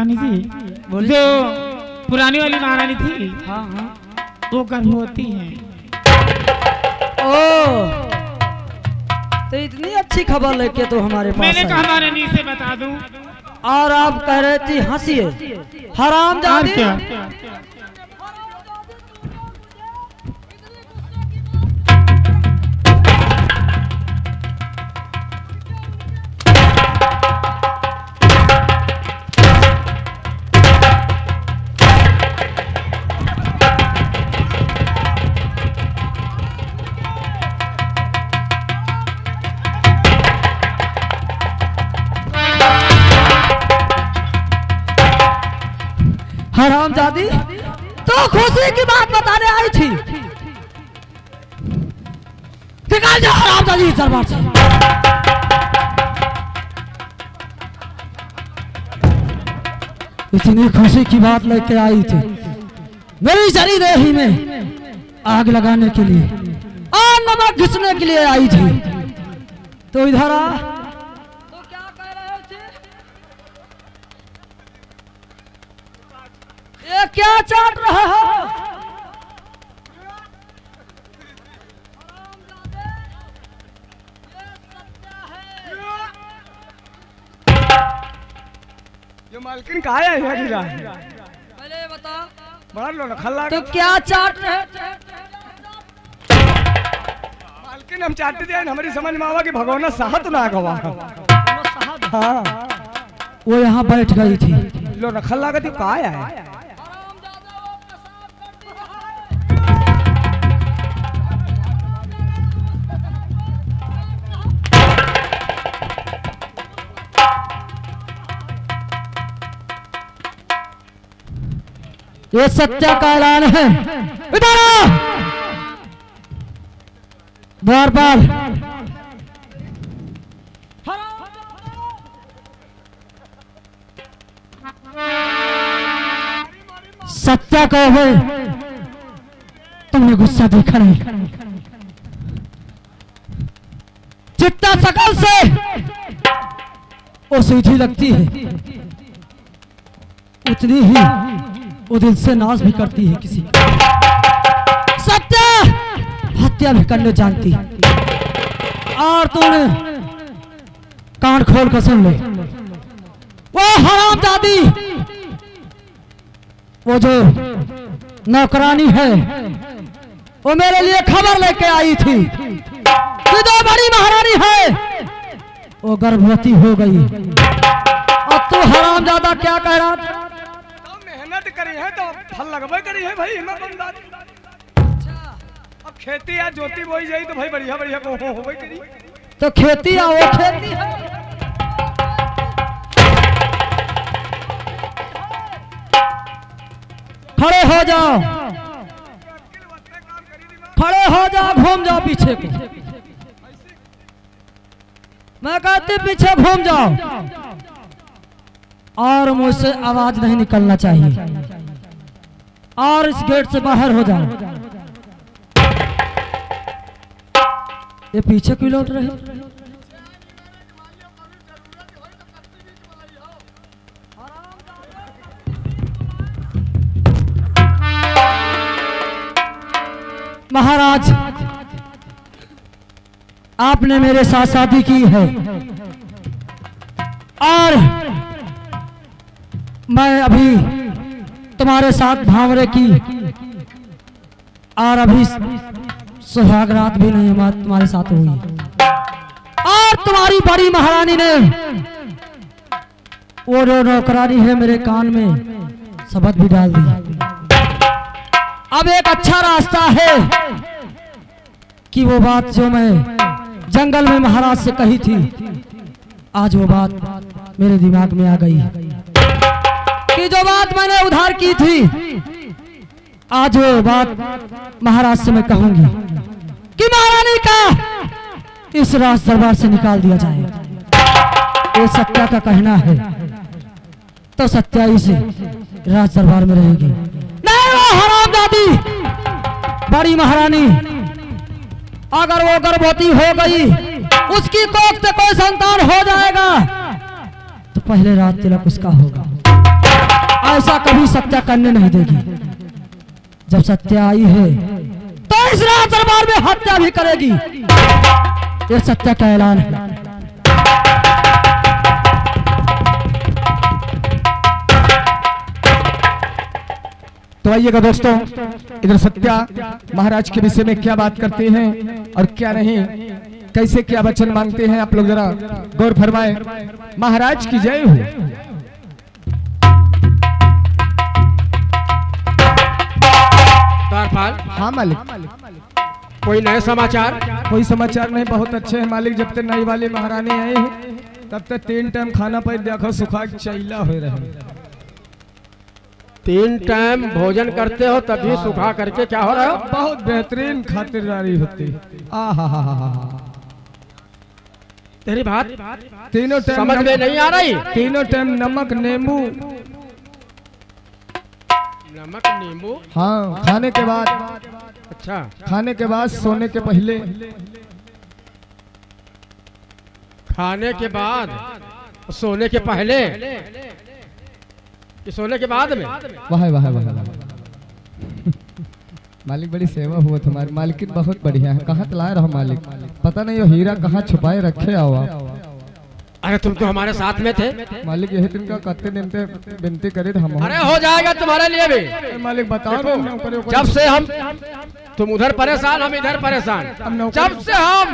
महारानी जी जो पुरानी वाली महारानी थी हाँ हाँ वो गर्भवती है। ओ तो इतनी अच्छी खबर लेके तो हमारे पास मैंने कहा महारानी से बता दूं और आप कह रहे थे हंसिए हरामजादी। क्या हरामजादी तो खुशी की बात बताने आई थी। निकाल जाओ हरामजादी इस दरबार से। इतनी खुशी की बात लेके आई थी मेरी जरी देही में आग लगाने के लिए और नमक घिसने के लिए आई थी। तो इधर आ तो क्या कह रहे थे? ये क्या चाट रहा है? ये मालकिन कहाँ है पहले बता। बड़ा लो खल्ला तो क्या चाट रहे? मालकिन हम चाटते थे हमारी समझ में आवा कि भगवान साहत ना गवा। हाँ वो यहाँ बैठ गई थी। लो न खल्ला का कहाँ है? ये सत्या का ऐलान है। इधर आ द्वारपाल। सत्या को है तुमने गुस्सा देखा नहीं। जितना सकल से वो सीधी लगती है उतनी ही वो दिल से नाज भी करती है किसी। सत्य हत्या भी करने जानती और तूने कान खोल कर सुन ले। वो हरामजादी वो जो नौकरानी है वो मेरे लिए खबर लेके आई थी कि जो बड़ी महारानी है वो गर्भवती हो गई। अब तू हरामजादा क्या कह रहा था? मेहनत करी है तो फल लगवे करी है भाई। अब खेती या जोती बोई जाई तो भाई बढ़िया बढ़िया को हो भाई करी। तो खेती है वो खेती है। खड़े हो जाओ खड़े हो जाओ घूम जाओ पीछे को। मैं कहती पीछे घूम जाओ और मुझसे आवाज नहीं निकलना चाहिए और इस गेट से बाहर हो जाओ। ये पीछे क्यों लौट रहे? महाराज आपने मेरे साथ शादी की है और मैं अभी तुम्हारे साथ भावरे की और अभी सुहाग रात भी नहीं तुम्हारे साथ हुई और तुम्हारी बड़ी महारानी ने वो जो नौकरानी है मेरे कान में शब्द भी डाल दी। अब एक अच्छा रास्ता है कि वो बात जो मैं जंगल में महाराज से कही थी आज वो बात मेरे दिमाग में आ गई कि जो बात मैंने उधार की थी आज वो बात महाराज से मैं कहूंगी कि महारानी का इस राज दरबार से निकाल दिया जाए। ये सत्या का कहना है तो सत्या ही से राज दरबार में रहेगी। नहीं वो हरामजादी बड़ी महारानी अगर वो गर्भवती हो गई उसकी कोख से कोई संतान हो जाएगा तो पहले रात तिलक उसका होगा। ऐसा कभी सत्या करने नहीं देगी। जब सत्या आई है तो इस राज दरबार में हत्या भी करेगी। ये सत्या का ऐलान है। तो आइएगा दोस्तों, इधर सत्या महाराज के विषय में क्या बात करते हैं और क्या नहीं, कैसे क्या वचन मांगते हैं, आप लोग जरा गौर फरमाए। महाराज की जय हो। द्वारपाल, हाँ मालिक। कोई नए समाचार? कोई समाचार नहीं, बहुत अच्छे हैं मालिक। जब तक नई वाली महारानी आए हैं तब तक 3 टाइम खाना पर देखो सुखा चैला हो रहे। 3 टाइम भोजन करते हो तभी सुखा करके क्या हो रहा हो? बहुत बेहतरीन खातिरदारी होती। तेरी बात तीनों टाइम समझ में नहीं आ रही। तीनों टाइम नमक नींबू। नमक नींबू? हाँ, खाने के बाद। अच्छा, खाने के बाद, सोने के पहले। खाने के बाद, सोने के पहले, कि सोने के बाद में? वाह वाह वाह। मालिक बड़ी सेवा हुआ तुम्हारी। मालिकिन बहुत बढ़िया है। कहाँ तलाए रहो मालिक, पता नहीं वो हीरा कहाँ छुपाए रखे आओ आप। अरे तुम तो हमारे साथ में थे मालिक। यही दिन का कत्ते विनती करे थे हम। अरे हो जाएगा तुम्हारे लिए भी मालिक। बताओ जब से हम, तुम उधर परेशान, हम इधर परेशान। जब से हम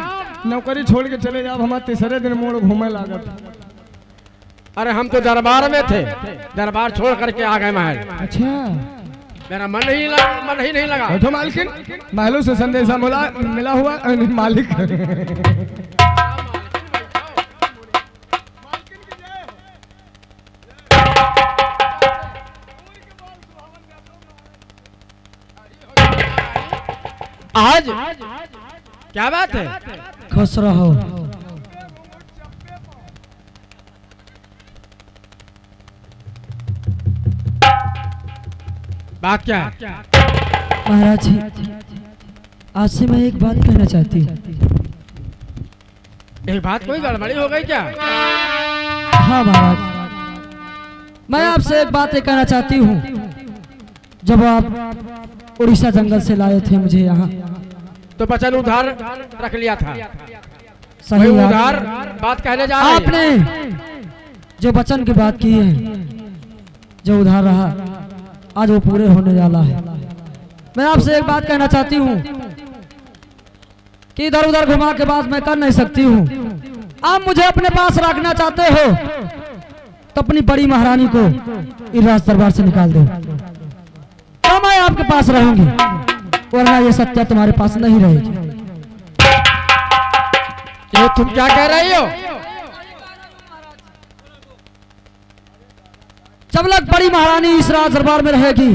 नौकरी छोड़ के चले जाओ, हमारे तीसरे दिन मोड़ घूमे लागत। अरे हम तो दरबार में थे, दरबार छोड़ करके आ गए महल। अच्छा, मेरा मन ही नहीं लगा। बैठो मालकिन। महलों से संदेशा मिला हुआ मालिक। आज क्या बात है? खुश रहो। बात क्या है? महाराज जी, आज से मैं एक बात कहना चाहती हूँ। एक बात, कोई गड़बड़ी हो गई क्या? हाँ महाराज, मैं आपसे एक बात कहना चाहती हूँ। जब आप उड़ीसा जंगल से लाए थे मुझे यहाँ, तो वचन उधार रख लिया था। सही उधार बात कहने जा रहे हैं। आपने जो वचन की बात की है, जो उधार रहा, आज वो पूरे होने वाला है। मैं आपसे एक बात कहना चाहती हूँ कि इधर उधर घुमा के बात मैं कर नहीं सकती हूँ। आप मुझे अपने पास रखना चाहते हो तो अपनी बड़ी महारानी को इस राज दरबार से निकाल दो, तो मैं आपके पास रहूंगी, वरना ये सत्या तुम्हारे पास नहीं रहेगी। ये तुम क्या कह रही हो? जब तक बड़ी महारानी इस राज दरबार में रहेगी,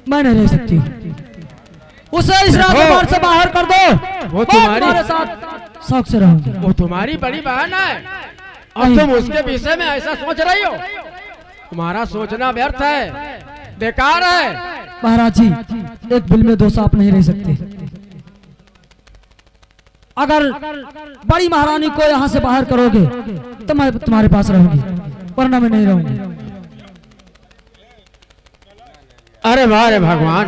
मैं नहीं रह सकती। उसे इस राज दरबार से बाहर कर दो। वो तुम्हारे साथ शौक से रहूंगी। वो तुम्हारी बड़ी बहन है और तुम उसके विषय में ऐसा सोच रही हो? तुम्हारा सोचना व्यर्थ है, बेकार है। महाराज जी, एक बिल में 2 सांप नहीं रह सकते। अगर बड़ी महारानी को यहाँ से बाहर करोगे तो मैं तुम्हारे पास रहूंगी, वरना मैं नहीं रहूंगी। अरे वाह रे भगवान,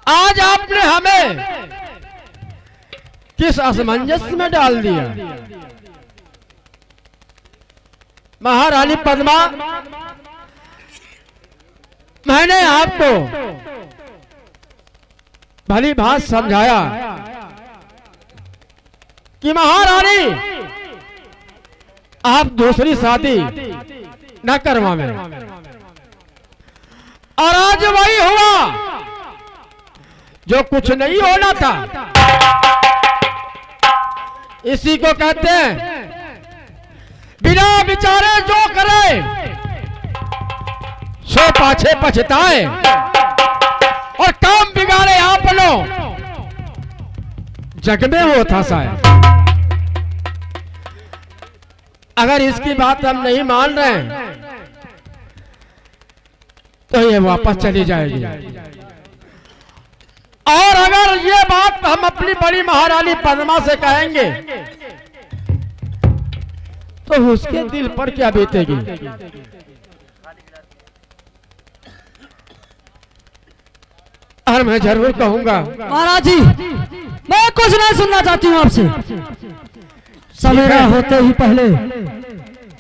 आज आपने हमें किस असमंजस में डाल दिया। महारानी पद्मा, मैंने आपको भली भांत समझाया कि महारानी आप दूसरी शादी न करवाएं, और आज वही हुआ जो कुछ नहीं होना था। इसी को कहते हैं बिना विचारे जो करे सो पाछे पछताए, और काम बिगाड़े आप लोग जग में वो था शायद। अगर इसकी बात हम नहीं मान रहे हैं तो ये वापस चली जाएगी, और अगर ये बात हम अपनी बड़ी महारानी पद्मा से कहेंगे तो उसके दिल पर क्या बीतेगी। और मैं जरूर कहूंगा। महाराज जी, मैं कुछ नहीं सुनना चाहती हूँ आपसे। सवेरा होते ही पहले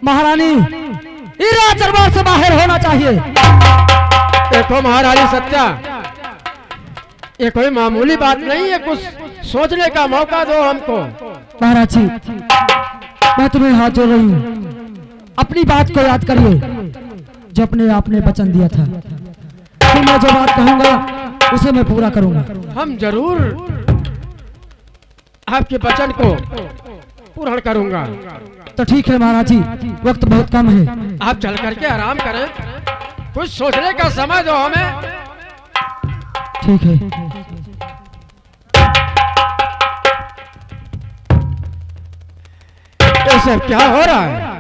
महारानी हीरा दरबार से बाहर होना चाहिए। देखो महारानी सत्या, ये कोई मामूली बात नहीं है, कुछ सोचने का मौका दो हमको। महाराज जी, मैं तुम्हें हाथ जोड़ रही हूँ, अपनी बात को याद करिए जो अपने आपने वचन दिया था। फिर मैं जो बात कहूंगा उसे मैं पूरा करूंगा। हम जरूर आपके वचन को पूर्ण करूंगा। तो ठीक है महाराज जी, वक्त बहुत कम है, आप चल करके आराम करें, कुछ सोचने का समय दो हमें। ठीक है। ये सब क्या हो रहा है?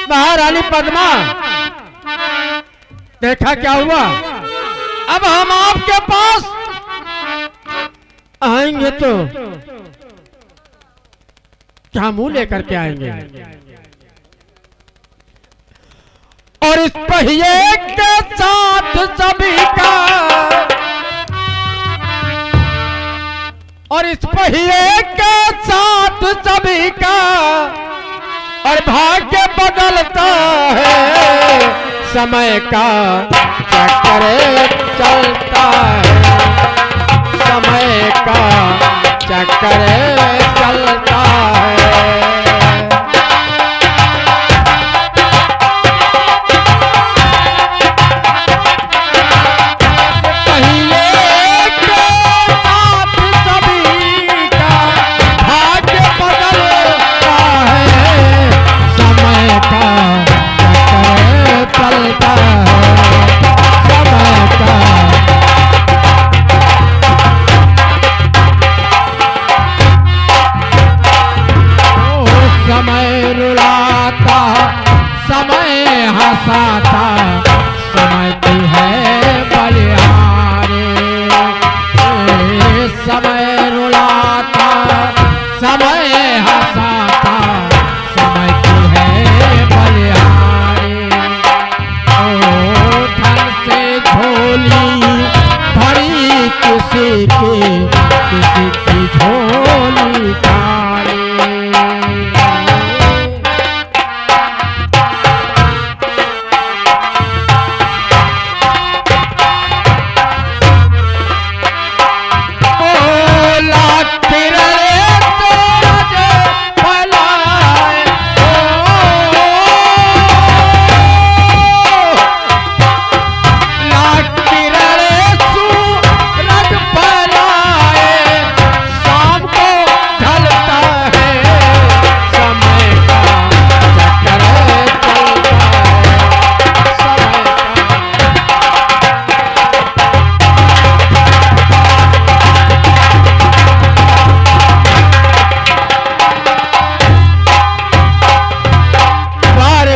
महारानी पद्मा, देखा क्या हुआ? अब हम आपके पास आएंगे तो क्या मुंह लेकर के आएंगे? और इस पहिए के साथ सभी का, और इस पहिए के साथ सभी का, और भाग्य बदलता है, समय का चक्कर चलता है, समय का चक्कर चलता है।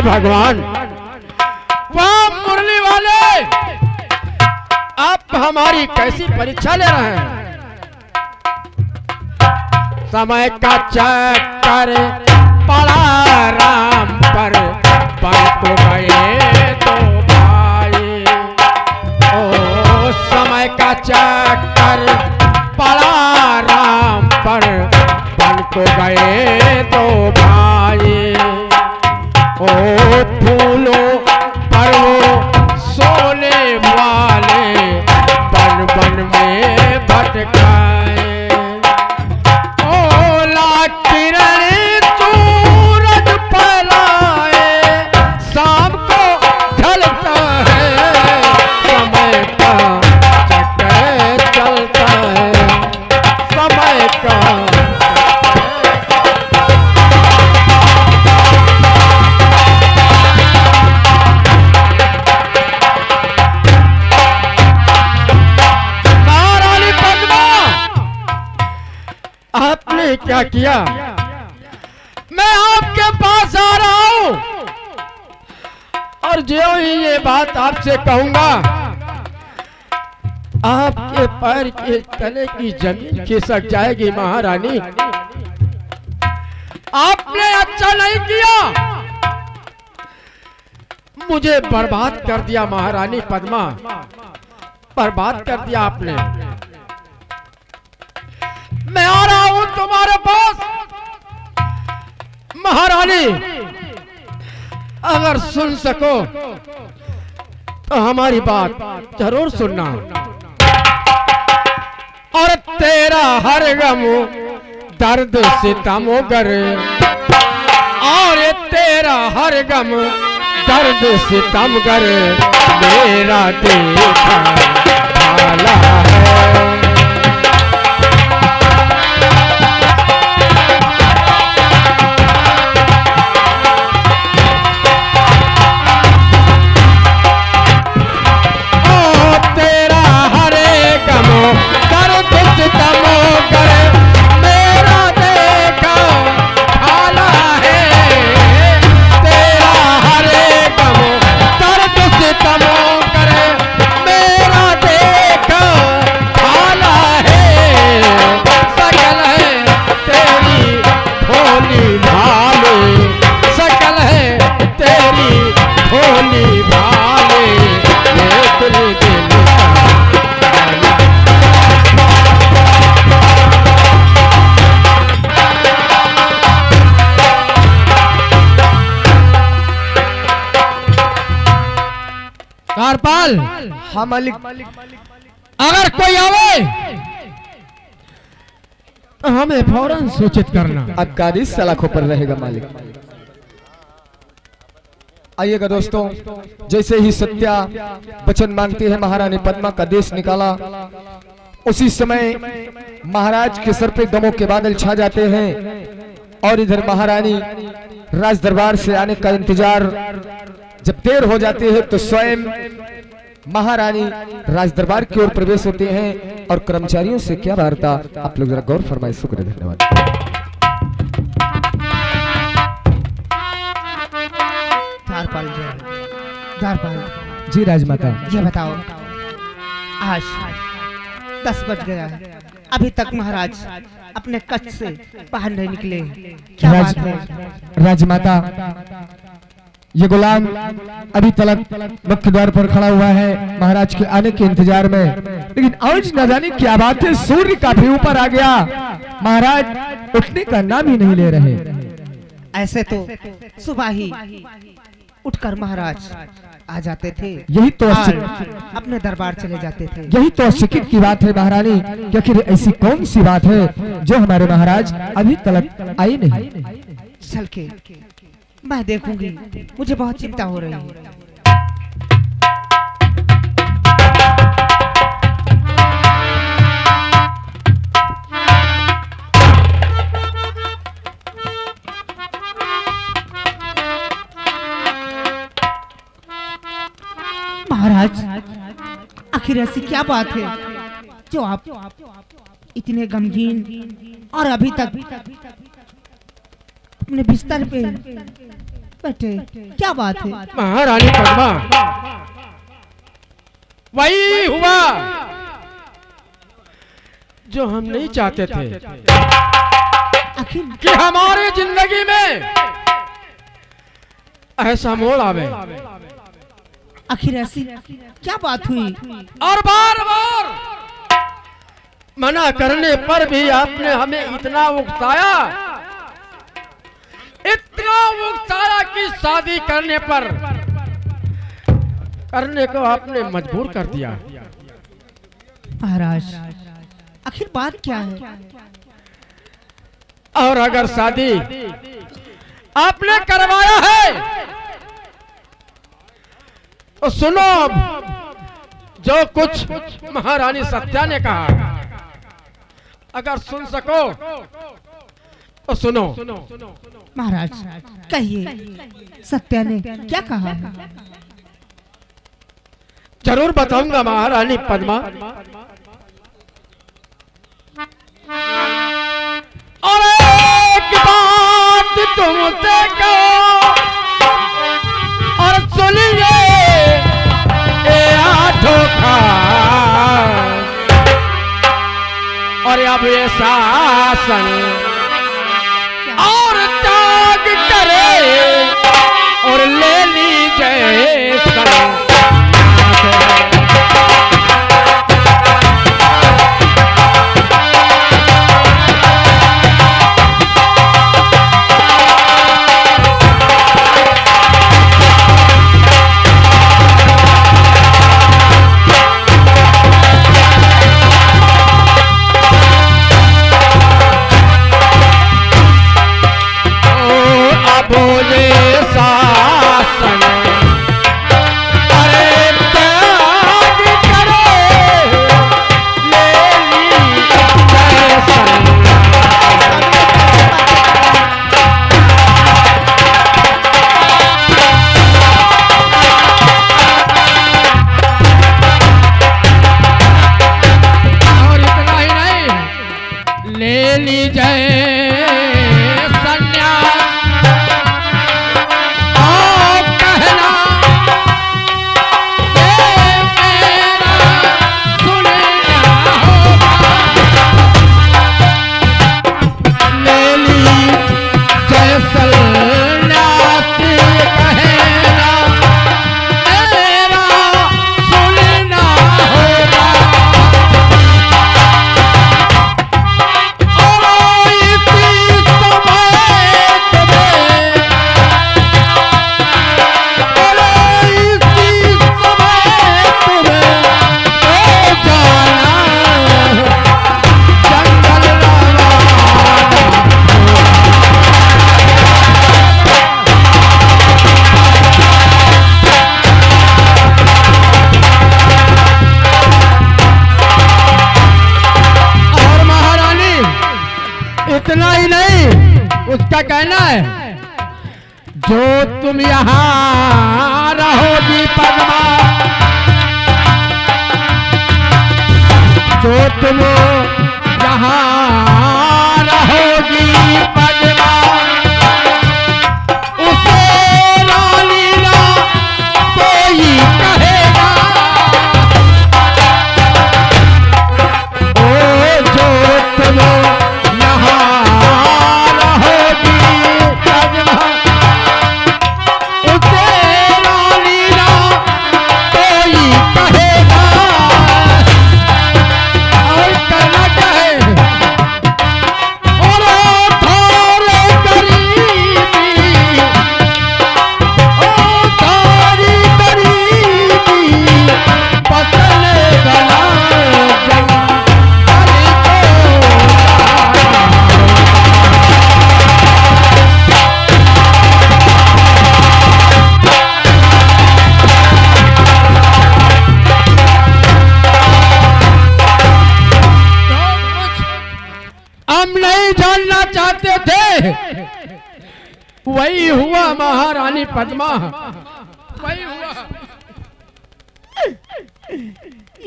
भगवान, वाह मुरली वाले, आप हमारी कैसी परीक्षा ले रहे हैं? समय का चक्कर पड़ा राम पर, बन तो गए तो भाई। ओ समय का चक्कर पड़ा राम पर, बन तो गए तो भाई। ओ फूलों पर वो सोने वाले, बन बन में भटकाए। ओ लाख किरण सूरज फैलाए, शाम को ढलता है, समय का चक्कर चलता है, समय का। आपने क्या किया? मैं आपके पास आ रहा हूं, और जो ही ये बात आपसे कहूंगा, आपके पैर के तले की जमीन खिसक जाएगी महारानी। आपने अच्छा नहीं किया, मुझे बर्बाद कर दिया महारानी पद्मा, बर्बाद कर दिया आपने। मैं आ रहा हूं तुम्हारे पास महारानी, अगर सुन सको तो हमारी बात जरूर सुनना। और तेरा हर गम दर्द सितम करे, और तेरा हर गम दर्द सितम करे, मेरा देखा भाला है। कारपाल, हाँ मालिक। अगर कोई आवे तो हमें फौरन सूचित करना। आपका आदेश सलाखों पर रहेगा मालिक। आइएगा दोस्तों, जैसे ही सत्या वचन मांगती है महारानी पद्मा का देश निकाला, उसी समय महाराज के सर पे गमों के बादल छा जाते हैं और इधर महारानी राज दरबार से आने का इंतजार। जब देर हो जाती है तो स्वयं महारानी राज दरबार की ओर प्रवेश होते हैं और कर्मचारियों से क्या वार्ता, आप लोग जरा गौर फरमाए। शुक्र, धन्यवाद। द्वारपाल जी राजमाता, ये बताओ, आज 10 बज गया है, अभी तक महाराज अपने कच्छ से बाहर नहीं निकले, क्या बात है? राजमाता, ये गुलाम अभी तलक मुख्य द्वार पर खड़ा हुआ है महाराज के आने के इंतजार में, लेकिन आज न जाने क्या बात है, सूर्य काफी ऊपर आ गया, महाराज उठने का नाम ही नहीं ले रहे। ऐसे तो सुबह ही उठकर महाराज आ जाते थे, यही तो अपने दरबार चले जाते थे। यही तो आश्चर्य की बात है महारानी, कि आखिर ऐसी कौन सी बात है जो हमारे महाराज अभी तलक आई नहीं। चल के मैं देखूंगी, मुझे बहुत चिंता हो रही है। महाराज, आखिर ऐसी क्या बात है जो आप इतने गमगीन और अभी तक अपने बिस्तर पे बैठे, क्या बात है? महारानी पद्मा, वही हुआ जो हम नहीं चाहते थे, आखिर कि हमारी जिंदगी में ऐसा मोड़ आवे। आखिर ऐसी क्या बात हुई? और बार बार मना करने पर भी आपने हमें इतना उकसाया, इतना उकसाया कि शादी करने को आपने मजबूर कर दिया। महाराज, आखिर बात क्या है? और अगर शादी आपने करवाया है तो सुनो जो कुछ महारानी सत्या ने कहा, अगर सुन सको तो सुनो। महाराज कहिए, सत्या ने क्या कहा है? जरूर बताऊंगा महारानी पद्मा। और एक बात तुमसे कहो और सुनिए, ए आठों खास अब ये शासन और त्याग करे और ले लीजिए सन्यास। इतना ही नहीं, उसका कहना है जो तुम यहाँ रहोगी पद्मा, जो तुम यहाँ रहोगी पद्मा, उसे रानी ना कोई कहेगा। ओ जो तुम चाहते थे, वही हुआ महारानी पद्मा, वही हुआ।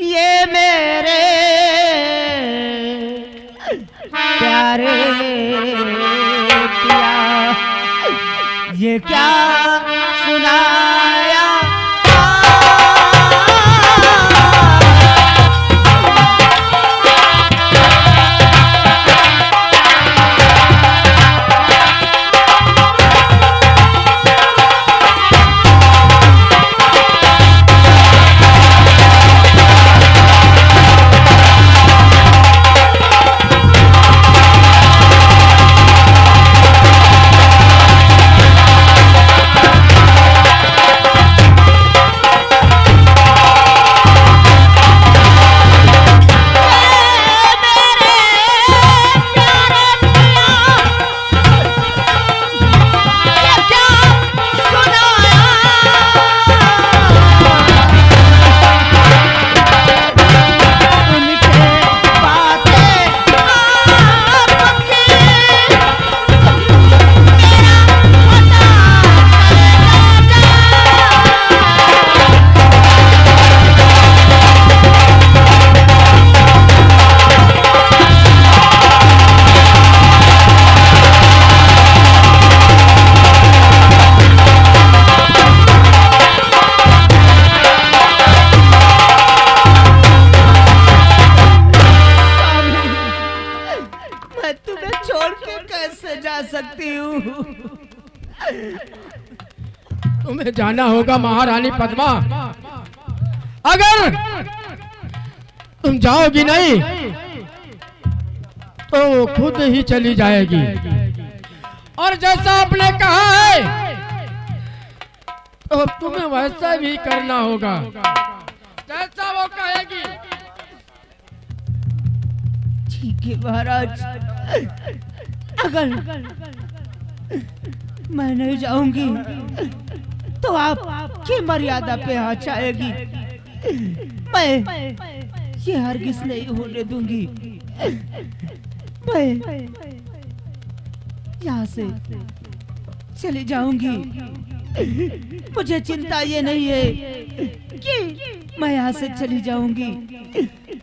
ये मेरे प्यारे पिया, ये क्या सुनाया तुम्हें जाना होगा महारानी पद्मा। अगर तुम जाओगी नहीं तो वो खुद ही चली जाएगी, और जैसा आपने कहा है तो तुम्हें वैसा भी करना होगा जैसा वो कहेगी। ठीक है महाराज, अगर मैं नहीं जाऊंगी तो आपकी मर्यादा पे आँच आएगी। मैं ये हरगिज नहीं होने दूंगी। मैं यहाँ से चली जाऊंगी। मुझे चिंता ये नहीं है कि मैं यहाँ से चली जाऊंगी,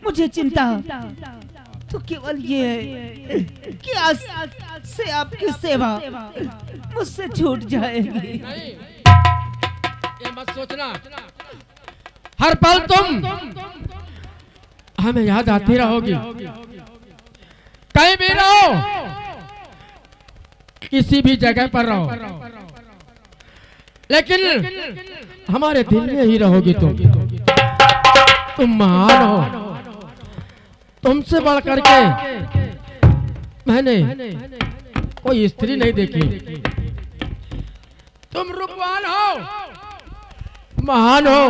मुझे चिंता तो केवल ये है कि आज से आपकी सेवा मुझसे छूट जाएगी। नहीं, ये मत सोचना, हर पल तुम हमें याद आती रहोगी। कहीं भी रहो, किसी भी जगह पर रहो, लेकिन हमारे दिल में ही रहोगी तुम महान हो। तुमसे बढ़ करके मैंने कोई स्त्री नहीं देखी। तुम रूपवान हो, महान हो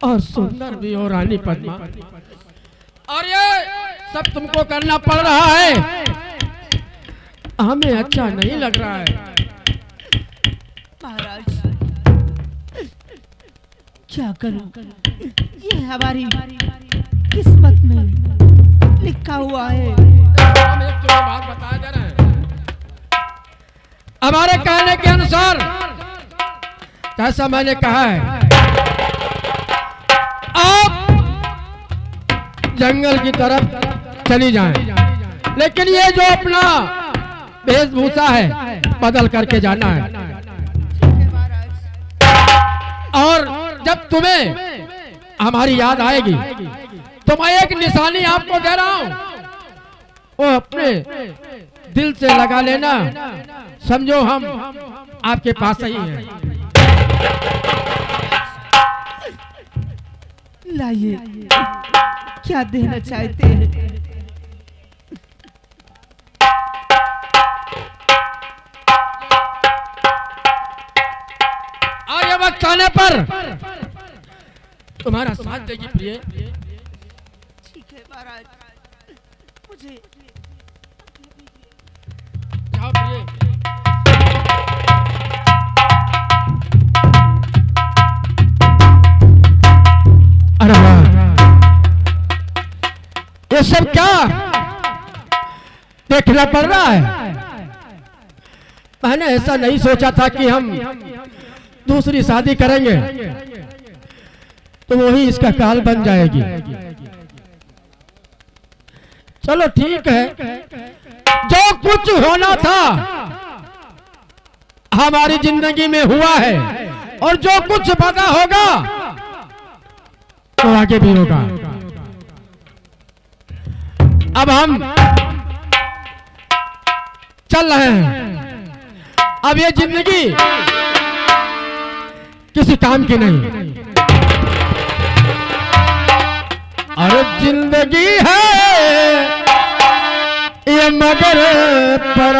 और सुंदर भी हो रानी पद्मा, और ये सब तुमको करना पड़ रहा है, हमें अच्छा नहीं लग रहा है। महाराज क्या करूं, ये हमारी किस्मत में लिखा हुआ है। हम एक तुम्हें बात बता दे रहे हैं, हमारे कहने के अनुसार जैसा मैंने कहा है, आप जंगल की तरफ चली जाएं, लेकिन ये जो अपना वेशभूषा है बदल करके जाना है। और जब तुम्हें हमारी याद आएगी तो मैं एक निशानी आपको दे रहा हूं, वो अपने दिल से लगा लेना, समझो हम आपके पास ही हैं। लाइए, क्या देना चाहते हैं? और ये वक्त आने पर तुम्हारा साथ देगी प्रिय। ठीक है महाराज, मुझे जाओ प्रिय। अरे वाह, ये सब क्या देखना पड़ रहा है? मैंने ऐसा नहीं सोचा था कि हम दूसरी शादी करेंगे तो वही इसका काल बन जाएगी। चलो ठीक है, जो कुछ होना था हमारी जिंदगी में हुआ है, और जो कुछ पता होगा तो आगे भी होगा। अब हम चल रहे हैं। अब ये जिंदगी किसी काम की नहीं, और जिंदगी है ये मगर पर